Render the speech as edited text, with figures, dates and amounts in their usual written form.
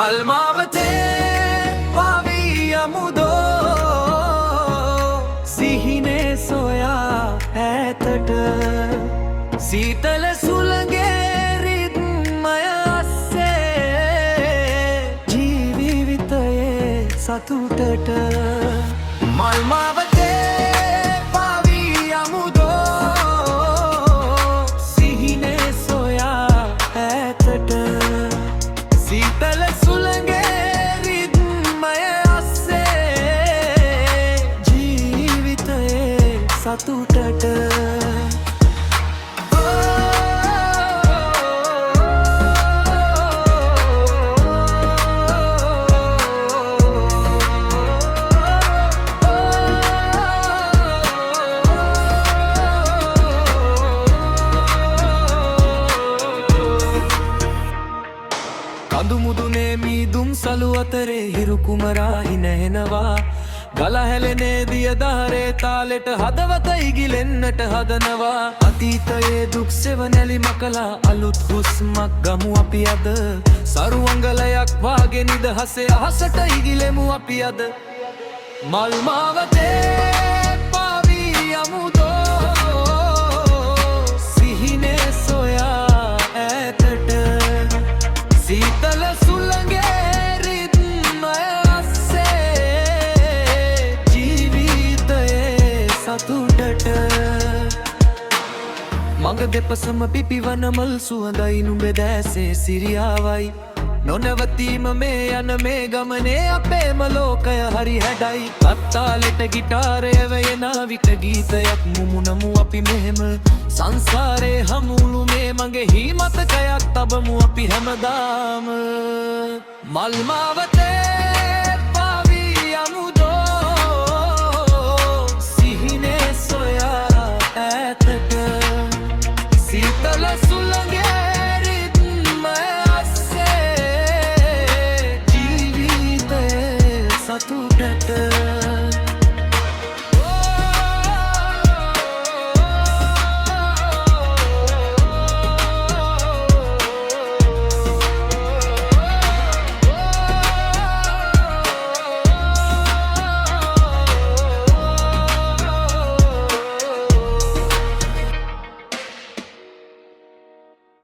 මල්මාවතේ පාවී යමුදෝ සිහිනේ සොයා ඈතට සීතල සුළඟේ රිද්මය අස්සේ ජීවිතයේ සතුටට මල්මාවතේ පාවී යමුදෝ සිහිනේ සොයා ඈතට සීතල සුළඟේ රිද්මය අස්සේ ජීවිතයේ සතුටට කඳු මුදුනේ මීදුම් සලු අතරේ හිරු කුමරා හිනහෙනවා ගල හැලෙනේ දිය දහරේ තාලෙට හදවත ඉගිලෙන්නට හදනවා අතීතයේ දුක් සෙවණැලි මකලා අලුත් හුස්මක් ගමු අපි අද සරුවංගලයක් වාගේ නිදහසේ අහසට ඉගිලෙමු අපි අද මල් මාවතේ පාවී යමුදෝ සිහිනේ සොයා ඈතට සීතල සුළඟේ රිද්මය අස්සේ ජීවිතයේ සතුටට මඟ දෙපසම පිපිවන මල් සුවඳයි නුඹේ දැසේ සිරියාවයි නොනවතීම මේ යන මේ ගමනේ අපේම ලෝකය හරි හැඩයි අත්තාලෙට ගිටාරය වැයෙන විට ගීතයක් මුමුණමු අපි මෙහෙම සංසාරේ හමුළු මේ මගේ හිමතකයක් තබමු අපි හැමදාම මල් මාවතේ පාවී යමුදෝ සිහිනේ සොයා ඈතට සීතල සුළඟේ රිද්මය අස්සේ ජීවිතයේ සතුටට